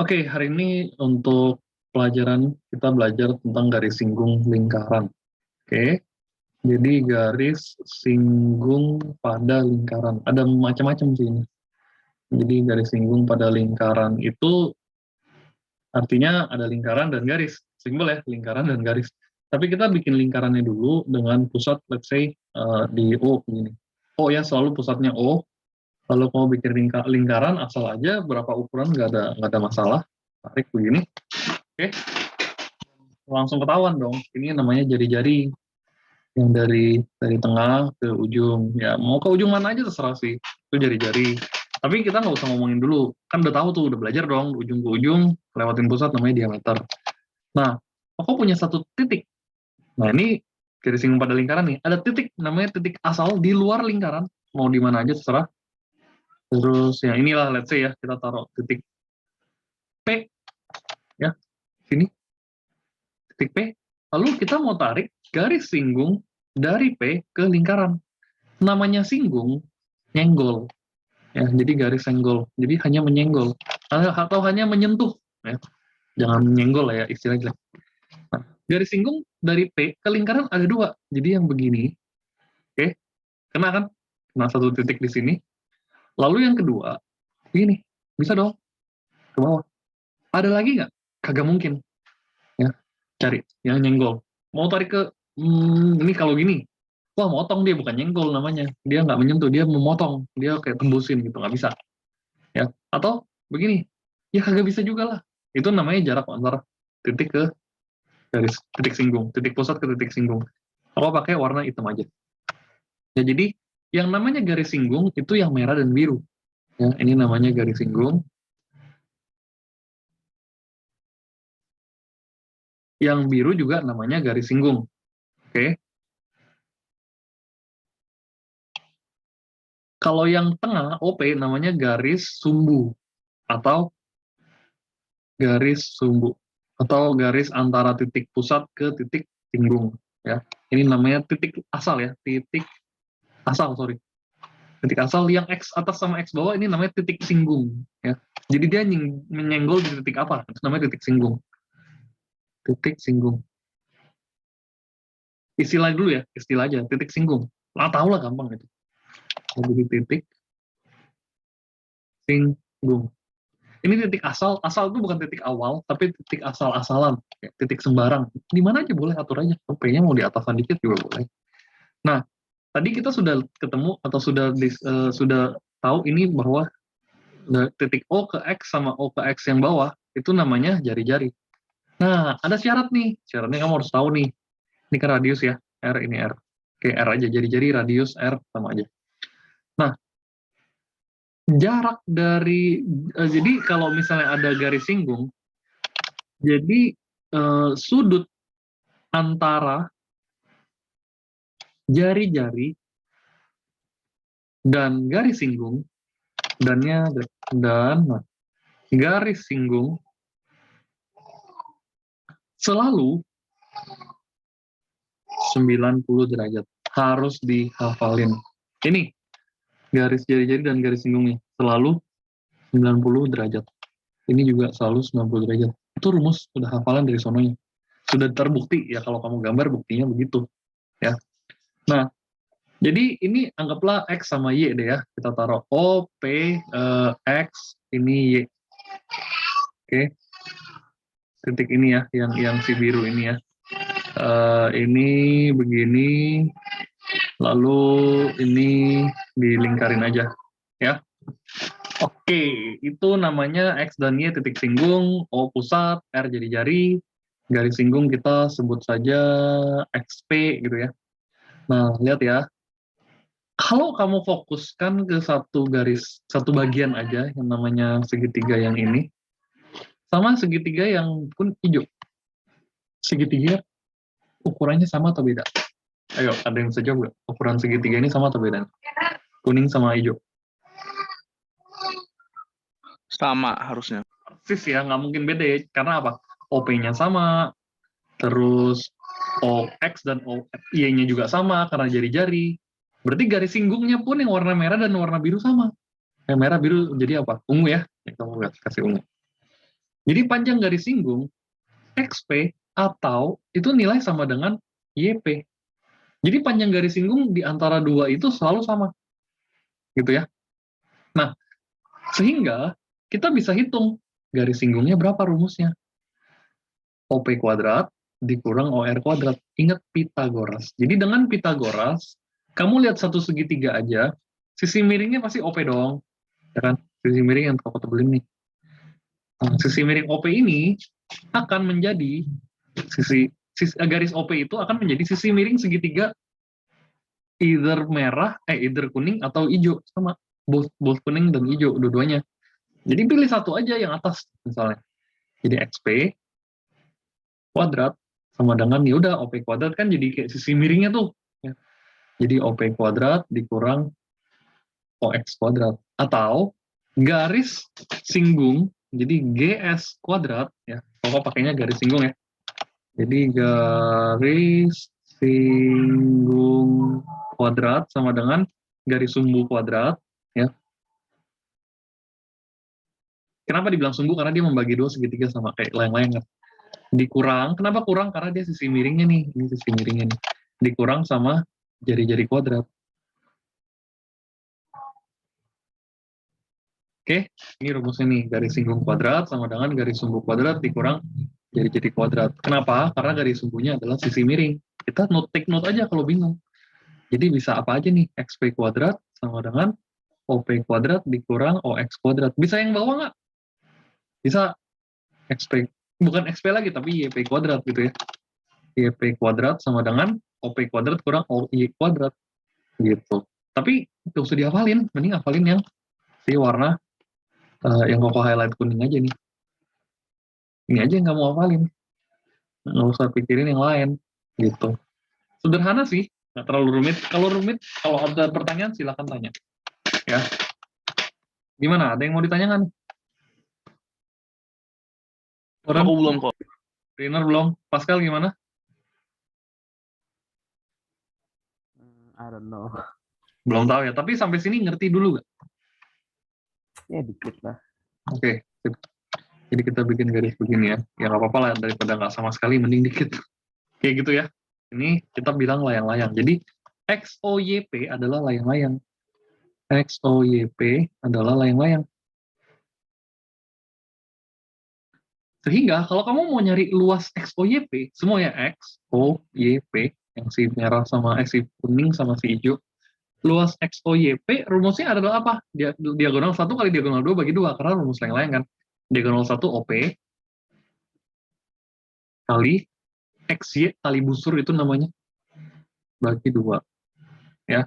Oke, hari ini untuk pelajaran kita belajar tentang garis singgung lingkaran. Oke, jadi garis singgung pada lingkaran. Ada macam-macam sih ini. Jadi garis singgung pada lingkaran itu artinya ada lingkaran dan garis. Simbol ya, lingkaran dan garis. Tapi kita bikin lingkarannya dulu dengan pusat, let's say, di O begini. O ya, selalu pusatnya O. Kalau mau bikin lingkaran, asal aja berapa ukuran, nggak ada masalah. Tarik begini. Oke, langsung ketahuan dong. Ini namanya jari-jari yang dari tengah ke ujung. Ya mau ke ujung mana aja terserah sih. Itu jari-jari. Tapi kita nggak usah ngomongin dulu. Kan udah tahu tuh, udah belajar dong. Ujung ke ujung, lewatin pusat namanya diameter. Nah, aku punya satu titik. Nah ini garis singgung pada lingkaran nih. Ada titik namanya titik asal di luar lingkaran. Mau di mana aja terserah. Terus ya inilah, let's say ya, kita taruh titik P ya, sini titik P. Lalu kita mau tarik garis singgung dari P ke lingkaran. Namanya singgung, nyenggol. Ya, jadi garis senggol. Jadi hanya menyenggol atau hanya menyentuh. Ya. Jangan menyenggol ya istilahnya. Nah, garis singgung dari P ke lingkaran ada dua. Jadi yang begini, oke, kena kan? Kena satu titik di sini. Lalu yang kedua, ini bisa dong ke bawah. Ada lagi nggak? Kagak mungkin. Ya, cari yang nyenggol. Mau tarik ke ini kalau gini, wah motong, dia bukan nyenggol namanya, dia nggak menyentuh, dia memotong, dia kayak tembusin gitu, nggak bisa ya. Atau begini, ya kagak bisa juga lah, itu namanya jarak antara titik ke garis titik singgung, titik pusat ke titik singgung. Aku pakai warna hitam aja ya. Jadi yang namanya garis singgung itu yang merah dan biru ya. Ini namanya garis singgung. Yang biru juga namanya garis singgung. Oke. Kalau yang tengah OP namanya garis sumbu atau garis sumbu atau garis antara titik pusat ke titik singgung ya. Ini namanya titik asal ya, titik asal, sorry. Titik asal yang X atas sama X bawah ini namanya titik singgung ya. Jadi dia menyenggol di titik apa? Itu namanya titik singgung. Titik singgung. Istilah dulu ya, istilah aja, titik singgung. Lah tahu lah, gampang itu. Jadi titik singgung. Ini titik asal, asal itu bukan titik awal, tapi titik asal-asalan, titik sembarang. Di mana aja boleh, atur aja. P-nya mau di atasan dikit juga boleh. Nah, tadi kita sudah ketemu atau sudah tahu ini bahwa titik O ke X sama O ke X yang bawah itu namanya jari-jari. Nah, ada syarat nih. Syaratnya kamu harus tahu nih. Ini kan radius ya, R ini R. Oke, R aja, jari-jari radius R sama aja. Nah, jarak dari jadi kalau misalnya ada garis singgung, jadi sudut antara jari-jari dan garis singgung dan garis singgung selalu 90 derajat. Harus dihafalin. Ini garis jari-jari dan garis singgungnya selalu 90 derajat. Ini juga selalu 90 derajat. Itu rumus sudah hafalan dari sononya. Sudah terbukti ya, kalau kamu gambar buktinya begitu ya. Nah, jadi ini anggaplah X sama Y deh ya. Kita taruh O, P, X, ini Y. Oke. Titik ini ya, yang si biru ini ya. Ini begini, lalu ini dilingkarin aja ya. Oke, itu namanya X dan Y titik singgung, O pusat, R jari-jari, garis singgung kita sebut saja XP gitu ya. Nah, lihat ya, kalau kamu fokuskan ke satu garis, satu bagian aja yang namanya segitiga yang ini, sama segitiga yang pun hijau. Segitiga ukurannya sama atau beda? Ayo, ada yang bisa jawab nggak? Ukuran segitiga ini sama atau beda? Kuning sama hijau. Sama harusnya. Persis ya, nggak mungkin beda ya. Karena apa? OP-nya sama, terus OX dan Y-nya juga sama karena jari-jari. Berarti garis singgungnya pun yang warna merah dan warna biru sama. Yang merah biru jadi apa? Ungu ya. Kamu kasih ungu. Jadi panjang garis singgung XP atau itu nilai sama dengan YP. Jadi panjang garis singgung di antara dua itu selalu sama. Gitu ya. Nah, sehingga kita bisa hitung garis singgungnya berapa rumusnya. OP kuadrat dikurang OR kuadrat. Ingat Pitagoras. Jadi dengan Pitagoras, kamu lihat satu segitiga aja, sisi miringnya pasti OP dong. Ya kan? Sisi miring yang aku tebelin nih. Nah, sisi miring OP ini akan menjadi garis OP itu akan menjadi sisi miring segitiga either kuning atau hijau, sama both kuning dan hijau dua-duanya. Jadi pilih satu aja yang atas misalnya. Jadi XP kuadrat sama dengan ya udah OP kuadrat kan jadi kayak sisi miringnya tuh. Ya. Jadi OP kuadrat dikurang OX kuadrat atau garis singgung, jadi GS kuadrat ya. Pokok pakainya garis singgung ya. Jadi garis singgung kuadrat sama dengan garis sumbu kuadrat ya. Kenapa dibilang sumbu? Karena dia membagi dua segitiga sama kayak layang-layang kan. Dikurang, kenapa kurang? Karena dia sisi miringnya nih, ini sisi miringnya nih. Dikurang sama jari-jari kuadrat. Oke, ini rumusnya nih, garis singgung kuadrat sama dengan garis sumbu kuadrat dikurang jari-jari kuadrat. Kenapa? Karena garis sumbunya adalah sisi miring. Kita take note aja kalau bingung. Jadi bisa apa aja nih, XP kuadrat sama dengan OP kuadrat dikurang OX kuadrat. Bisa yang bawah nggak? Bisa XP, bukan XP lagi, tapi YP kuadrat gitu ya. YP kuadrat sama dengan OP kuadrat kurang OY kuadrat gitu. Tapi nggak usah dihafalin, mending hafalin yang si warna yang koko highlight kuning aja nih. Ini aja yang nggak mau hafalin, nggak usah pikirin yang lain gitu. Sederhana sih, nggak terlalu rumit. Kalau ada pertanyaan silakan tanya. Ya, gimana? Ada yang mau ditanyakan? Orang Aku belum kok. Riner belum? Pascal gimana? I don't know. Belum tahu ya. Tapi sampai sini ngerti dulu nggak? Ya dikit lah. Oke. Jadi kita bikin garis begini ya. Ya nggak apa-apa lah, daripada nggak sama sekali, mending dikit. Kayak gitu ya. Ini kita bilang layang-layang. Jadi XOYP adalah layang-layang. XOYP adalah layang-layang. Sehingga kalau kamu mau nyari luas XOYP, semuanya X, O, Y, P, yang si merah sama si kuning sama si hijau, luas XOYP rumusnya adalah apa? Diagonal 1 kali diagonal 2 bagi 2, karena rumus layang-layang kan. Diagonal 1 OP kali XY kali busur itu namanya, bagi 2. Ya.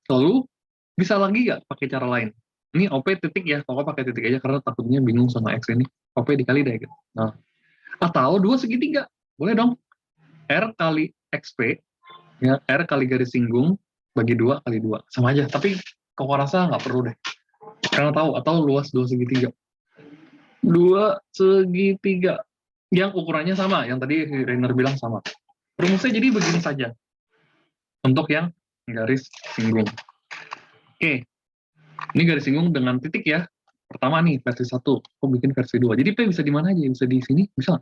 Lalu bisa lagi nggak pakai cara lain? Ini OP titik ya, pokoknya pakai titik aja karena takutnya bingung sama X ini. OP dikali deh gitu. Nah, atau 2 segitiga, boleh dong. R kali XP, ya, R kali garis singgung, bagi 2 kali 2. Sama aja, tapi kok rasa nggak perlu deh. Karena tahu, atau luas 2 segitiga. 2 segitiga, yang ukurannya sama, yang tadi Rainer bilang sama. Rumusnya jadi begini saja, untuk yang garis singgung. Oke, ini garis singgung dengan titik ya. Pertama nih, versi 1, aku bikin versi 2. Jadi P bisa di mana aja? Bisa di sini? Bisa?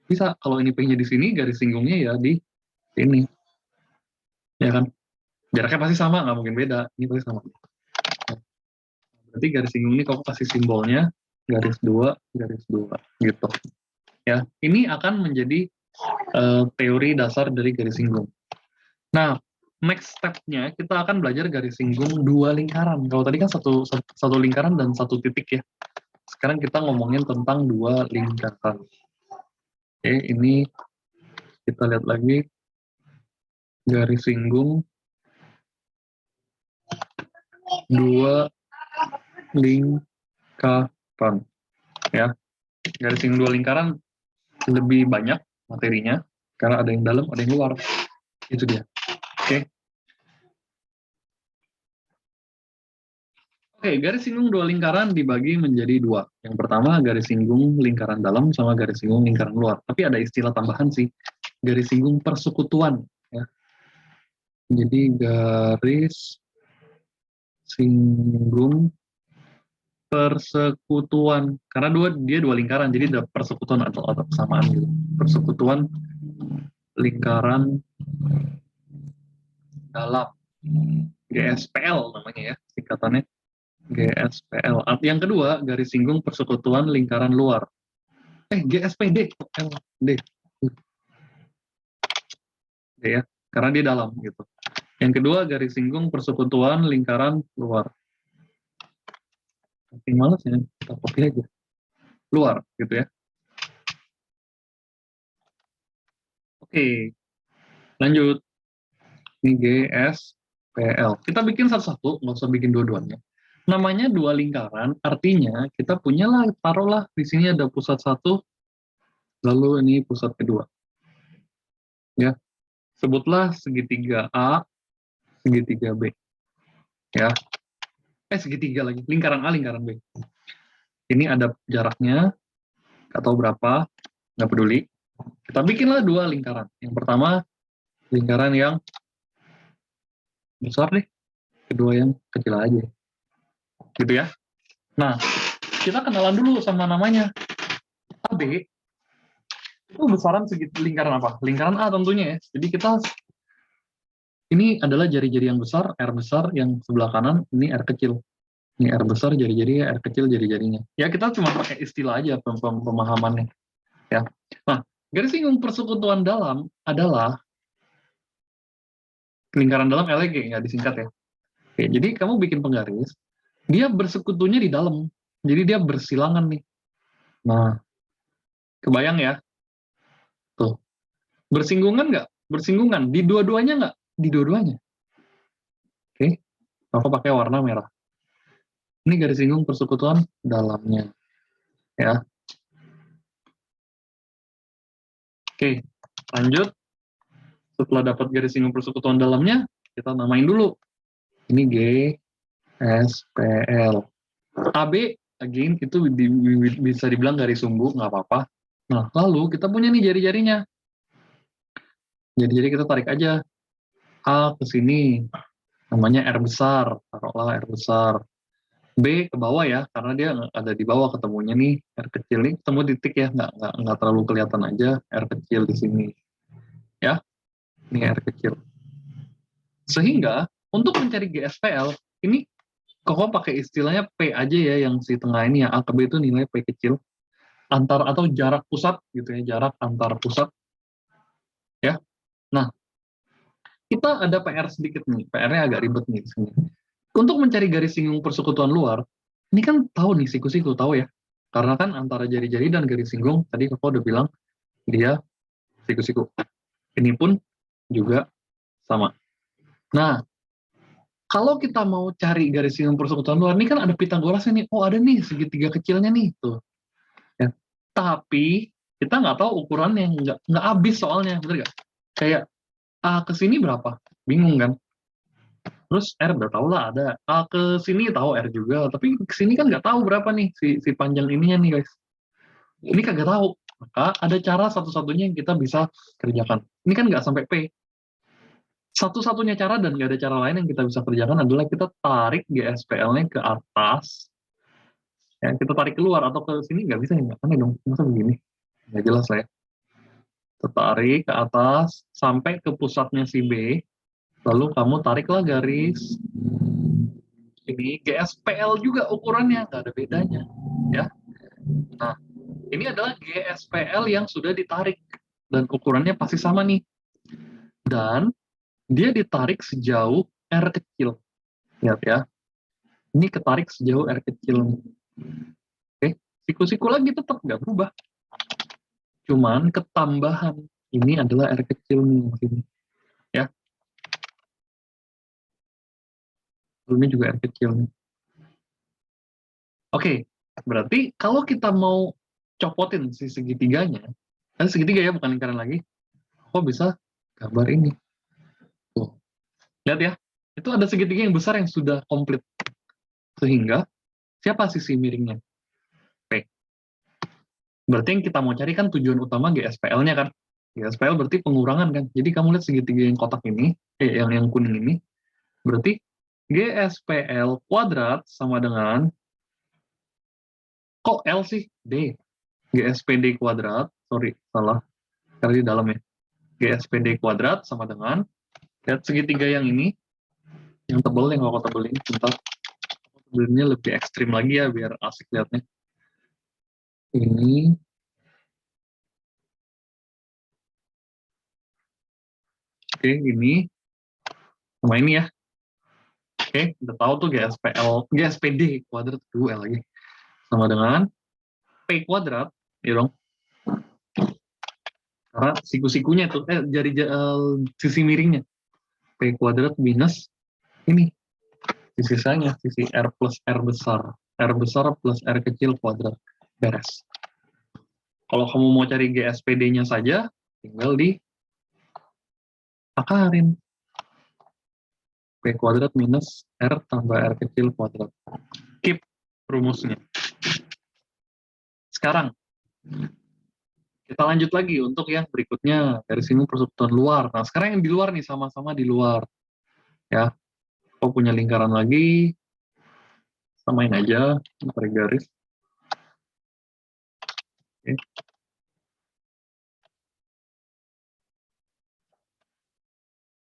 Bisa. Kalau ini P-nya di sini, garis singgungnya ya di sini. Ya kan? Jaraknya pasti sama, nggak mungkin beda. Ini pasti sama. Berarti garis singgung ini kamu kasih simbolnya, garis 2, gitu. Ya, ini akan menjadi teori dasar dari garis singgung. Nah, next step-nya kita akan belajar garis singgung 2 lingkaran. Kalau tadi kan satu lingkaran dan 1 titik ya. Sekarang kita ngomongin tentang 2 lingkaran. Oke, ini kita lihat lagi garis singgung 2 lingkaran. Ya, garis singgung 2 lingkaran lebih banyak materinya karena ada yang dalam, ada yang luar. Itu dia. Oke. Oke, garis singgung 2 lingkaran dibagi menjadi 2. Yang pertama garis singgung lingkaran dalam sama garis singgung lingkaran luar. Tapi ada istilah tambahan sih, garis singgung persekutuan. Ya. Jadi garis singgung persekutuan. Karena dia dua lingkaran, jadi ada persekutuan atau kesamaan gitu. Persekutuan lingkaran dalam. GSPL namanya ya, singkatannya. GSPL. Yang kedua, garis singgung persekutuan lingkaran luar. GSPD. D. D ya, karena dia dalam gitu. Yang kedua, garis singgung persekutuan lingkaran luar. Tapi males ya, kita copy aja. Luar, gitu ya. Oke, lanjut. Ini GSPL. Kita bikin satu-satu, nggak usah bikin dua-duanya. Namanya dua lingkaran, artinya kita punya lah, taruhlah di sini ada pusat satu, lalu ini pusat kedua. Ya, sebutlah segitiga A, segitiga B. Ya, segitiga lagi, lingkaran A, lingkaran B. Ini ada jaraknya, atau berapa, nggak peduli. Kita bikinlah dua lingkaran. Yang pertama, lingkaran yang besar deh, kedua yang kecil aja. Gitu ya. Nah, kita kenalan dulu sama namanya. AB itu besaran segitiga lingkaran apa? Lingkaran A tentunya ya. Jadi kita ini adalah jari-jari yang besar, R besar, yang sebelah kanan ini R kecil. Ini R besar jari-jari, R kecil jari-jarinya. Ya kita cuma pakai istilah aja pemahamannya. Ya. Nah, garis singgung persekutuan dalam adalah lingkaran dalam LG, nggak disingkat ya. Oke, jadi kamu bikin penggaris, dia bersekutunya di dalam. Jadi dia bersilangan nih. Nah, kebayang ya? Tuh. Bersinggungan nggak? Bersinggungan. Di dua-duanya nggak? Di dua-duanya. Oke, aku pakai warna merah. Ini garis singgung persekutuan dalamnya. Ya. Oke, lanjut. Setelah dapat garis singgung persekutuan dalamnya, kita namain dulu. Ini GSPL. AB, again, itu bisa dibilang garis sumbu, nggak apa-apa. Nah, lalu kita punya nih jari-jarinya. Jari-jari kita tarik aja. A ke sini, namanya R besar, taruhlah R besar. B ke bawah ya, karena dia ada di bawah ketemunya nih, R kecil nih, ketemu titik ya, nggak terlalu kelihatan aja R kecil di sini. Ya, ini R kecil. Sehingga, untuk mencari GSPL, ini Koko pakai istilahnya P aja ya, yang si tengah ini ya, A ke B itu nilai P kecil. Atau jarak pusat gitu ya, jarak antar pusat. Ya, nah, kita ada PR sedikit nih, PR-nya agak ribet nih di sini. Untuk mencari garis singgung persekutuan luar, ini kan tahu nih siku-siku, tahu ya. Karena kan antara jari-jari dan garis singgung, tadi Koko udah bilang, dia siku-siku. Ini pun juga sama. Nah, kalau kita mau cari garis singgung persekutuan luar, ini kan ada Pitagorasnya nih. Oh, ada nih segitiga kecilnya nih. Tuh. Ya. Tapi, kita nggak tahu ukurannya. Nggak habis soalnya. Bener nggak? Kayak, A ke sini berapa? Bingung kan? Terus R udah tahu lah ada. A ke sini tahu R juga. Tapi ke sini kan nggak tahu berapa nih si panjang ininya nih guys. Ini kagak tahu. Maka ada cara satu-satunya yang kita bisa kerjakan. Ini kan nggak sampai P. Satu-satunya cara dan nggak ada cara lain yang kita bisa kerjakan adalah kita tarik GSPL-nya ke atas. Ya, kita tarik keluar atau ke sini nggak bisa, nggak aneh dong. Masa begini? Nggak jelas lah ya. Kita tarik ke atas sampai ke pusatnya si B. Lalu kamu tariklah garis. Ini GSPL juga ukurannya, nggak ada bedanya. Ya. Nah, ini adalah GSPL yang sudah ditarik. Dan ukurannya pasti sama nih. Dan dia ditarik sejauh R kecil. Lihat ya. Ini ketarik sejauh R kecil. Oke, siku-siku lagi tetap nggak berubah. Cuman ketambahan. Ini adalah R kecil nih. Ya. Ini juga R kecil nih. Oke, berarti kalau kita mau copotin si segitiganya, kan segitiga ya, bukan lingkaran lagi, kok bisa gambar ini. Tuh. Lihat ya, itu ada segitiga yang besar yang sudah komplit. Sehingga, siapa sisi miringnya? P. Berarti yang kita mau cari kan tujuan utama GSPL-nya kan. GSPL berarti pengurangan kan. Jadi kamu lihat segitiga yang kotak ini, yang kuning ini, berarti GSPL kuadrat sama dengan Kok L sih? D. GSPD kuadrat, sorry, salah. Karena di dalam ya. GSPD kuadrat sama dengan, lihat segitiga yang ini, yang tebal, yang aku tebelin, bentar. Tebelinnya lebih ekstrim lagi ya, biar asik lihatnya. Ini, oke, ini, sama ini ya. Oke, udah tahu tuh GSPD kuadrat, 2L lagi. Sama dengan P kuadrat, ya dong. Karena siku-sikunya tuh, sisi miringnya. P kuadrat minus ini, sisi sisanya, sisi R plus R besar. R besar plus R kecil kuadrat. Beres. Kalau kamu mau cari GSPD-nya saja, tinggal di akarin. P kuadrat minus R tambah R kecil kuadrat. Keep rumusnya. Sekarang, kita lanjut lagi untuk yang berikutnya. Dari sini persekutuan luar. Nah, sekarang yang di luar nih, sama-sama di luar. Ya, kau punya lingkaran lagi, samain aja, tarik garis. Oke.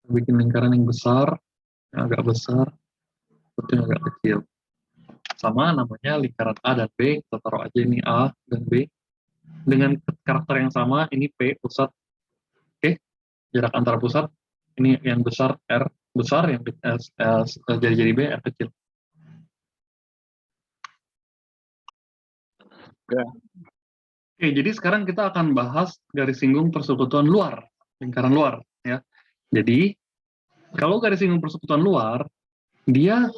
Bikin lingkaran yang besar, yang agak besar, yang agak kecil. Sama namanya lingkaran A dan B, kita taruh aja ini A dan B. Dengan karakter yang sama, ini P, pusat. Oke, jarak antar pusat, ini yang besar R besar, yang jari-jari B, R kecil. Ya. Oke, jadi sekarang kita akan bahas garis singgung persekutuan luar, lingkaran luar. Ya. Jadi, kalau garis singgung persekutuan luar, dia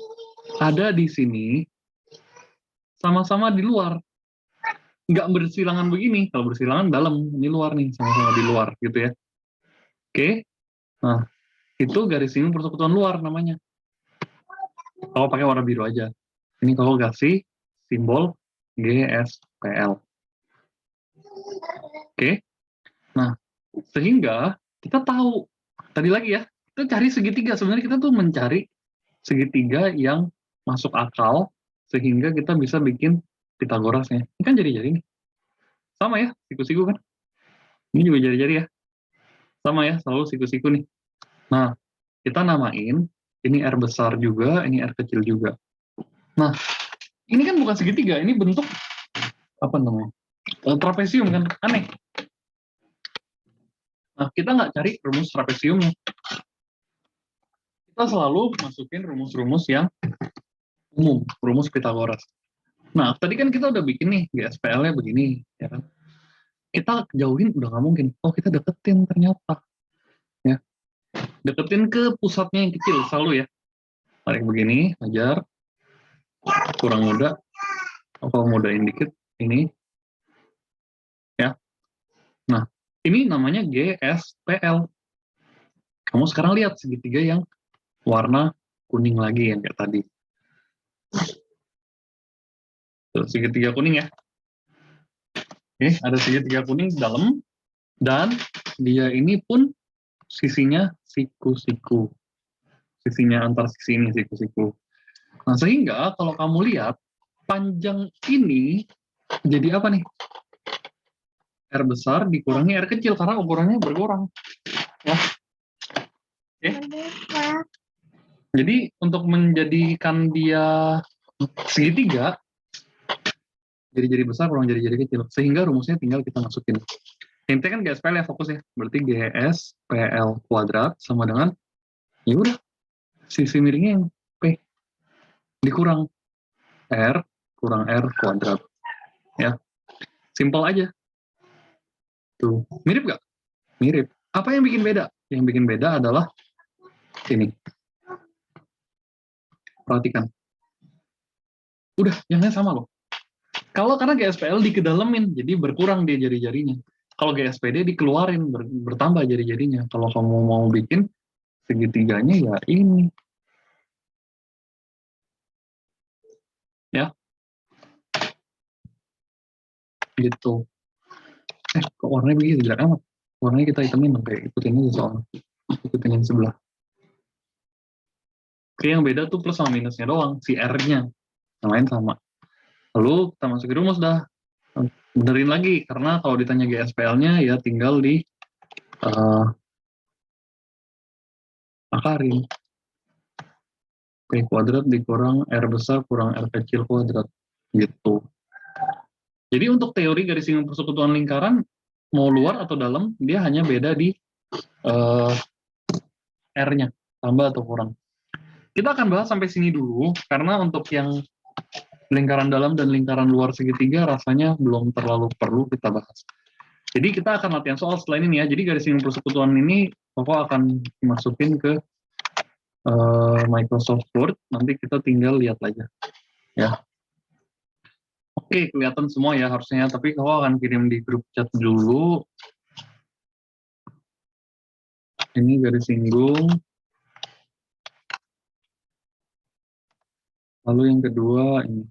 ada di sini, sama-sama di luar. Nggak bersilangan begini, kalau bersilangan dalam, ini luar nih, sama-sama di luar, gitu ya. Oke, nah, itu garis singgung persekutuan luar namanya. Kalau pakai warna biru aja. Ini kalau kasih simbol GSPL. Oke, nah, sehingga kita tahu, tadi lagi ya, kita cari segitiga, sebenarnya kita tuh mencari segitiga yang masuk akal, sehingga kita bisa bikin Pitagorasnya. Ini kan jari-jari nih. Sama ya, siku-siku kan. Ini juga jari-jari ya. Sama ya, selalu siku-siku nih. Nah, kita namain, ini R besar juga, ini R kecil juga. Nah, ini kan bukan segitiga, ini bentuk, apa namanya, trapesium kan, aneh. Nah, kita nggak cari rumus trapesiumnya. Kita selalu masukin rumus-rumus yang umum, rumus Pitagoras. Nah, tadi kan kita udah bikin nih, GSPL-nya begini, ya kan. Kita jauhin, udah nggak mungkin. Oh, kita deketin ternyata. Ya. Deketin ke pusatnya yang kecil, selalu ya. Tarik begini, ajar. Kurang muda. Kalau mudahin dikit, ini. Ya. Nah, ini namanya GSPL. Kamu sekarang lihat segitiga yang warna kuning lagi yang kayak tadi. Tuh, segitiga kuning ya. Oke, ada segitiga kuning di dalam. Dan dia ini pun sisinya siku-siku. Sisinya antar sisi ini siku-siku. Nah, sehingga kalau kamu lihat, panjang ini jadi apa nih? R besar dikurangi R kecil, karena ukurannya berkurang. Ya. Oke. Jadi, untuk menjadikan dia segitiga, jari-jari besar kurang jari-jari kecil. Sehingga rumusnya tinggal kita masukin. Intinya kan GSPL ya, fokus ya. Berarti GSPL kuadrat sama dengan, ya udah, sisi miringnya yang P. Dikurang R, kurang R kuadrat. Ya. Simpel aja. Tuh. Mirip nggak? Mirip. Apa yang bikin beda? Yang bikin beda adalah ini. Perhatikan. Udah, yang lain sama loh. Kalau karena GSPL dikedalemin, jadi berkurang dia jari-jarinya. Kalau GSPD dikeluarin, bertambah jari-jarinya. Kalau kamu mau bikin segitiganya ya ini. Ya. Gitu. Kok warnanya begitu? Jelek amat. Warnanya kita hitamin, kayak ikutin aja soalnya. Ikutin yang sebelah. Oke, yang beda tuh plus sama minusnya doang, si R-nya. Yang lain sama. Lalu kita masukin rumus dah. Benerin lagi, karena kalau ditanya GSPL-nya ya tinggal di akarin. P kuadrat dikurang R besar kurang R kecil kuadrat. Gitu. Jadi untuk teori garis singgung persekutuan lingkaran, mau luar atau dalam, dia hanya beda di R-nya, tambah atau kurang. Kita akan bahas sampai sini dulu, karena untuk yang lingkaran dalam dan lingkaran luar segitiga rasanya belum terlalu perlu kita bahas. Jadi kita akan latihan soal selain ini ya. Jadi garis singgung persekutuan ini Koko akan masukin ke Microsoft Word, nanti kita tinggal lihat aja. Ya. Oke, kelihatan semua ya harusnya, tapi Koko akan kirim di grup chat dulu. Ini garis singgung. Lalu yang kedua ini.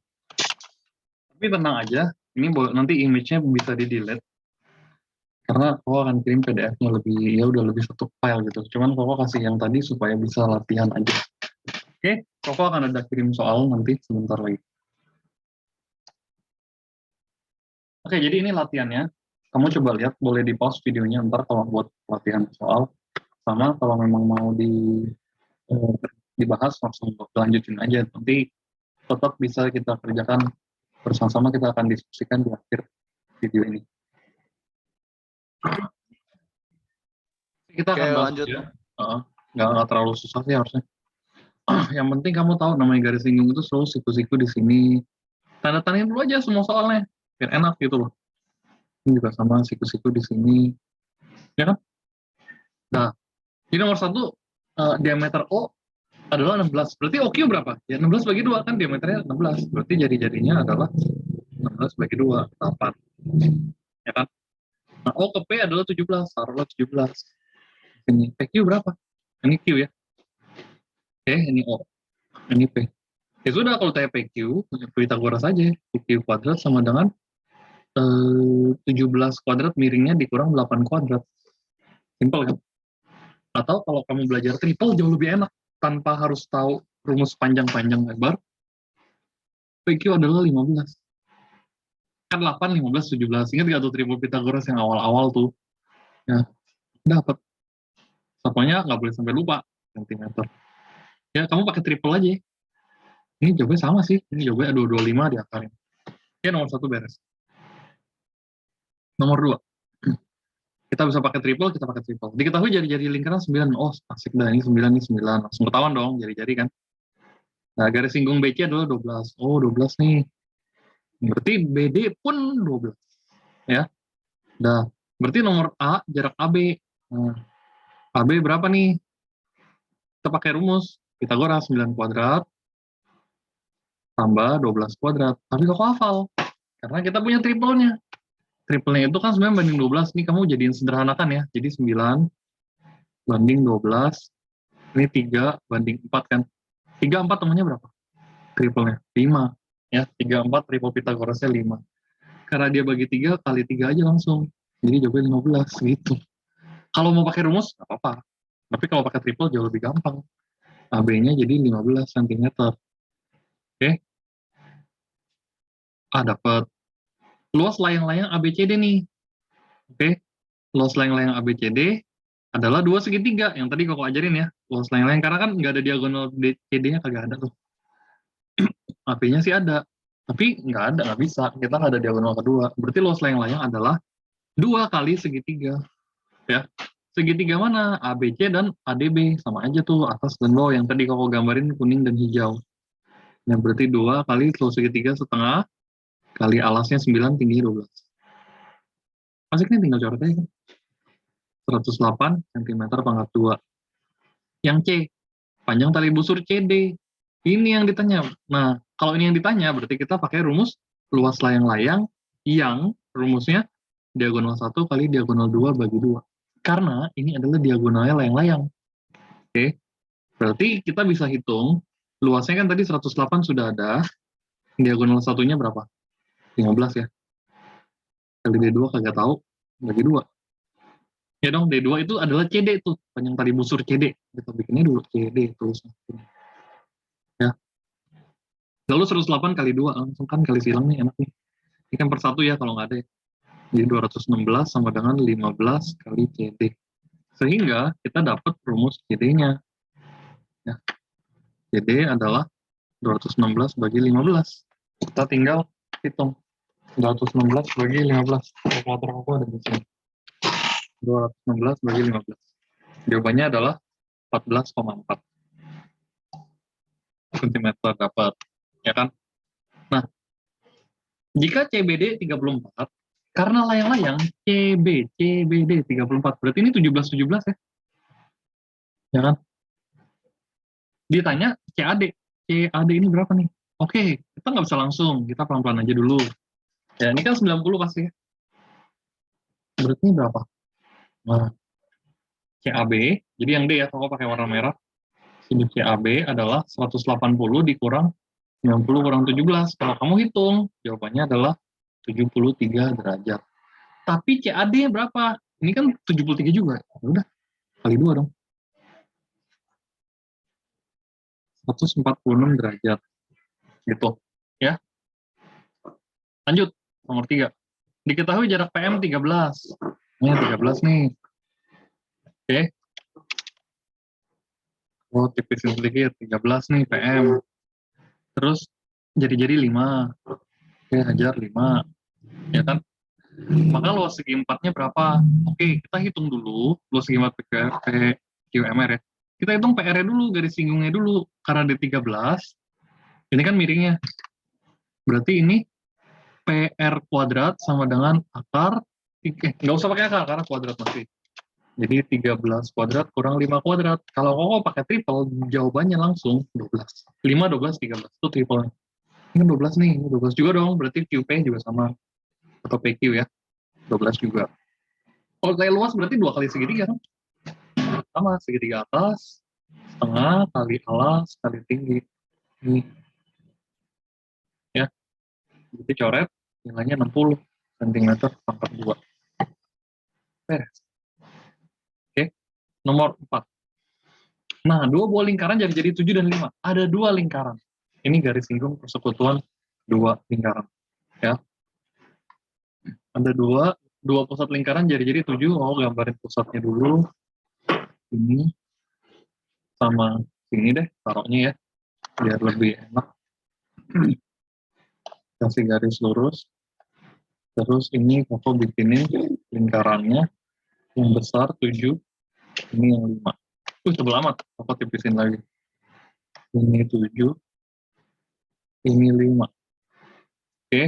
Tapi tenang aja, ini nanti image-nya bisa di-delete. Karena Koko akan kirim PDF-nya lebih, ya udah lebih satu file gitu. Cuman Koko kasih yang tadi supaya bisa latihan aja. Oke, Koko akan ada kirim soal nanti sebentar lagi. Oke, jadi ini latihannya. Kamu coba lihat, boleh di-pause videonya ntar kalau buat latihan soal. Sama kalau memang mau dibahas, langsung lanjutin aja. Nanti tetap bisa kita kerjakan bersama-sama, kita akan diskusikan di akhir video ini. Kita akan bahas lanjut. ya. Nggak terlalu susah sih harusnya. Yang penting kamu tahu namanya garis singgung itu selalu siku-siku di sini. Tanda-tandain dulu aja semua soalnya, biar enak gitu loh. Ini juga sama siku-siku di sini, ya kan? Nah, ini nomor 1, diameter O adalah 16. Berarti OQ berapa? Ya 16 bagi 2 kan diameternya 16. Berarti jari-jarinya adalah 16 bagi 2, 8. Ya kan? Nah, O ke P adalah 17, taruhlah 17. Ini PQ berapa? Ini Q ya. Oke, ini O. Ini P. Ya sudah, kalau tanya PQ, Pythagoras saja. PQ kuadrat sama dengan 17 kuadrat miringnya dikurang 8 kuadrat. Simpel kan? Atau kalau kamu belajar triple jauh lebih enak. Tanpa harus tahu rumus panjang-panjang lebar. PQ adalah 15. Kan 8, 15, 17. Ingat gak tuh triple Pythagoras yang awal-awal tuh? Ya, dapat. Pokoknya nggak boleh sampai lupa sentimeter. Ya, kamu pakai triple aja. Ini jawabannya sama sih. Ini jawabannya 225 diakarin. Ya, nomor 1 beres. Nomor 2. Kita bisa pakai triple, kita pakai triple. Diketahui jari-jari lingkaran 9. Oh, asik dah. Ini 9, ini 9. Langsung ketahuan dong jari-jari kan. Nah, garis singgung BC adalah 12. Oh, 12 nih. Berarti BD pun 12. Ya. Nah, berarti nomor A, jarak AB. Nah, AB berapa nih? Kita pakai rumus. Pythagoras 9 kuadrat tambah 12 kuadrat. Tapi kok hafal? Karena kita punya triple-nya. Triple-nya itu kan sebenarnya banding 12. Ini kamu jadiin sederhanakan ya. Jadi 9 banding 12. Ini 3 banding 4 kan. 3, 4 temannya berapa? Triple-nya 5. Ya, 3, 4 triple Pythagorasnya 5. Karena dia bagi 3, kali 3 aja langsung. Jadi jawabannya 15 gitu. Kalau mau pakai rumus, nggak apa-apa. Tapi kalau pakai triple jauh lebih gampang. AB-nya jadi 15 cm. Oke. Dapat. Luas layang-layang ABCD nih. Oke. Luas layang-layang ABCD adalah 2 segitiga. Yang tadi Koko ajarin ya. Luas layang-layang. Karena kan nggak ada diagonal CD-nya, kagak ada tuh. AB-nya sih ada. Tapi nggak ada, nggak bisa. Kita nggak ada diagonal kedua. Berarti luas layang-layang adalah 2 kali segitiga. Ya. Segitiga mana? ABC dan ADB. Sama aja tuh, atas dan bawah. Yang tadi Koko gambarin kuning dan hijau. Yang berarti 2 kali luas segitiga setengah kali alasnya 9, tingginya 12. Asiknya tinggal coret aja kan. 108 cm pangkat 2. Yang C, panjang tali busur CD. Ini yang ditanya. Nah, kalau ini yang ditanya, berarti kita pakai rumus luas layang-layang yang rumusnya diagonal 1 kali diagonal 2 bagi 2. Karena ini adalah diagonalnya layang-layang. Oke, berarti kita bisa hitung, luasnya kan tadi 108 sudah ada, diagonal satunya berapa? 15 ya. Kali D2 kagak tahu, bagi 2. Ya dong, D2 itu adalah CD tuh, panjang tali busur CD. Kita bikinnya dulu CD tulis. Ya. Lalu 108 kali 2, langsung kan kali silang nih, enak nih. Ini kan per 1 ya kalau nggak ada ya. Jadi 216 sama dengan 15 kali CD. Sehingga kita dapat rumus CD-nya. Ya. CD adalah 216 bagi 15. Kita tinggal hitung. 216 bagi 15. Kalkulator aku ada di sini. 216 bagi 15. Jawabannya adalah 14,4 cm dapat. Ya kan? Nah, jika CBD 34, karena layang-layang CBD 34, berarti ini 17 ya? Ya kan? Ditanya CAD ini berapa nih? Oke, kita nggak bisa langsung, kita pelan-pelan aja dulu. Ya, ini kan 90 pasti ya. Berarti ini berapa? Nah, CAB, jadi yang D ya, kalau pakai warna merah. Ini CAB adalah 180 dikurang 90 kurang 17. Kalau kamu hitung, jawabannya adalah 73 derajat. Tapi CAD berapa? Ini kan 73 juga. Ya udah, kali 2 dong. 146 derajat. Gitu. Ya. Lanjut, nomor 3. Diketahui jarak PM 13. Ini 13 nih. Oke. Oh, tipisin sedikit. 13 nih PM. Terus jadi 5. Oke, hajar 5. Ya kan? Maka luas segi 4-nya berapa? Oke, kita hitung dulu luas segi 4 PQMR ya. Kita hitung PR-nya dulu, garis singgungnya dulu. Karena D13, ini kan miringnya. Berarti ini PR kuadrat sama dengan akar, nggak usah pakai akar, karena kuadrat masih. Jadi 13 kuadrat kurang 5 kuadrat. Kalau kok pakai triple, jawabannya langsung 12. 5, 12, 13. Itu triple. Ini 12 nih, 12 juga dong. Berarti QP juga sama. Atau PQ ya, 12 juga. Kalau kayak luas berarti 2 kali segitiga kan? Sama, segitiga atas, setengah, kali alas, kali tinggi. Ini. Ya, jadi coret, nilainya 60 cm pangkat 2. Beres. Oke, nomor 4. Nah, 2 buah lingkaran jadi 7 dan 5. Ada 2 lingkaran. Ini garis singgung persekutuan 2 lingkaran. Ya. Ada 2 pusat lingkaran jadi 7. Oh, gambarin pusatnya dulu. Ini sama sini deh, taruhnya ya. Biar lebih enak. Kasih garis lurus. Terus ini Koko bikinin lingkarannya. Yang besar 7. Ini yang 5. Tebel amat. Koko tipisin lagi. Ini 7. Ini 5. Oke.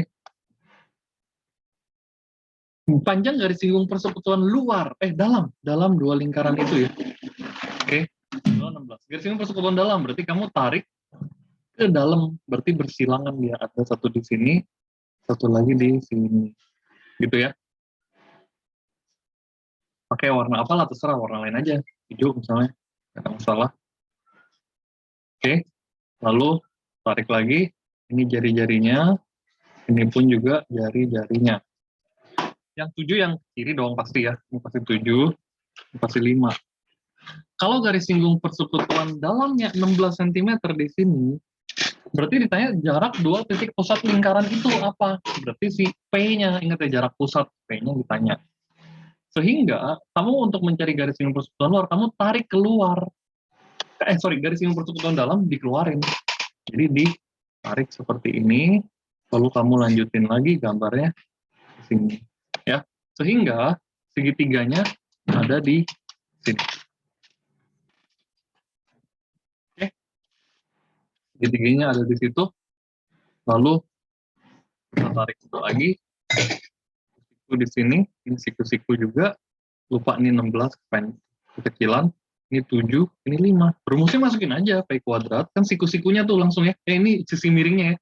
Panjang garis singgung persekutuan luar, dalam 2 lingkaran itu ya. Oke, 16. Garis singgung persekutuan dalam, berarti kamu tarik ke dalam, berarti bersilangan dia. Ada satu di sini, satu lagi di sini. Gitu ya. Pakai warna apa lah, terserah, warna lain aja. Hijau misalnya, nggak ada masalah. Oke, lalu tarik lagi, ini jari-jarinya, ini pun juga jari-jarinya. Yang 7 yang kiri dong pasti ya, ini pasti 7, ini pasti 5. Kalau garis singgung persekutuan dalamnya 16 cm di sini, berarti ditanya jarak 2 titik pusat lingkaran itu apa? Berarti si P-nya, ingat ya, jarak pusat P-nya ditanya. Sehingga, kamu untuk mencari garis singgung persekutuan luar, kamu tarik keluar. Garis singgung persekutuan dalam dikeluarin. Jadi ditarik seperti ini, lalu kamu lanjutin lagi gambarnya di sini. Ya, sehingga segitiganya ada di sini. Oke, segitiganya ada di situ. Lalu kita tarik itu lagi. Siku di sini, ini siku-siku juga. Lupa ini 16 kekecilan. Ini 7, ini 5. Rumusnya masukin aja P kuadrat. Kan siku-sikunya tuh langsung ya. Ini sisi miringnya ya.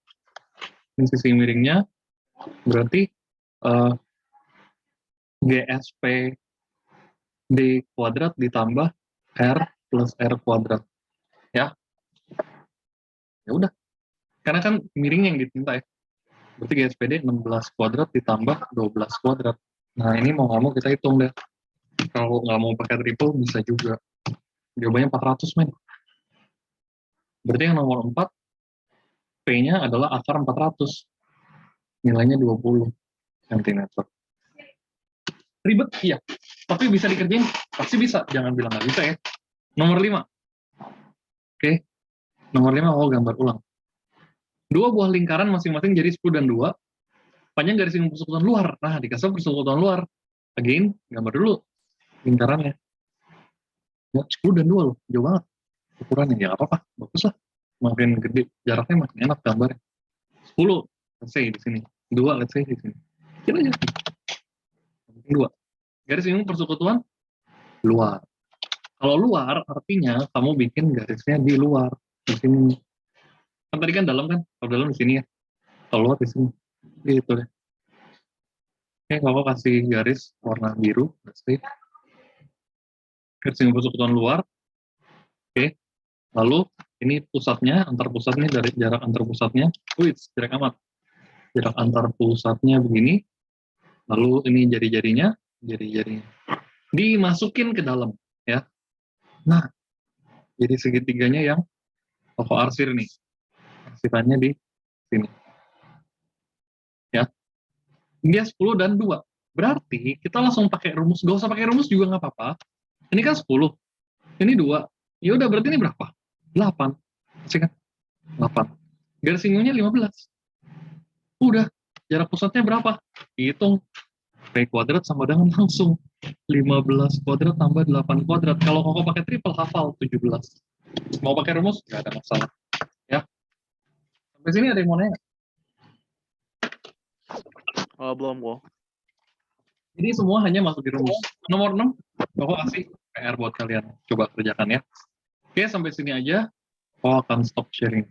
Ini sisi miringnya. Berarti GSP D kuadrat ditambah R plus R kuadrat. Ya. Ya udah. Karena kan miring yang ditinta ya. Berarti GSPD 16 kuadrat ditambah 12 kuadrat. Nah, ini mau nggak mau kita hitung deh. Kalau nggak mau pakai triple, bisa juga. Jawabannya 400, men. Berarti yang nomor 4, P-nya adalah akar 400. Nilainya 20 cm. Ribet? Iya. Tapi bisa dikerjain? Pasti bisa. Jangan bilang nggak bisa ya. Nomor 5. Oke. Nomor 5, oh gambar ulang. Dua buah lingkaran masing-masing jadi 10 dan 2. Panjang garis singgung persekutuan luar. Nah, dikasih persekutuan luar. Again, gambar dulu lingkarannya. Ya, 10 dan 2 loh. Jauh banget. Ukurannya. Ya, apa-apa. Bagus lah. Makin gede. Jaraknya makin enak gambarnya. 10. Let's say di sini. 2, let's say di sini. Kira aja. 2. Garis singgung persekutuan luar. Kalau luar, artinya kamu bikin garisnya di luar. Di sini. Kan tadi kan dalam kan? Kalau dalam di sini ya. Kalau luar di sini. Gitu deh. Oke, kalau kasih garis warna biru. Let's say. Garis singgung persekutuan luar. Oke. Lalu, ini pusatnya, antar pusatnya, dari jarak antar pusatnya. Wih, jarak amat. Jarak antar pusatnya begini. Lalu ini jari-jarinya. Jari-jarinya. Dimasukin ke dalam. Ya. Nah, jadi segitiganya yang pokok arsir nih. Arsirannya di sini. Ya. Dia 10 dan 2. Berarti kita langsung pakai rumus. Gak usah pakai rumus juga nggak apa-apa. Ini kan 10. Ini 2. Ya udah berarti ini berapa? 8. Masih kan? 8. Garis singgungnya 15. Udah. Jarak pusatnya berapa? Hitung. P kuadrat sama dengan langsung 15 kuadrat tambah 8 kuadrat. Kalau koko pakai triple hafal 17. Mau pakai rumus? Gak ada masalah. Ya. Sampai sini ada yang mau nanya? Belum kok. Jadi semua hanya masuk di rumus. Nomor 6, koko kasih PR buat kalian. Coba kerjakan ya. Oke, sampai sini aja. Koko akan stop sharing.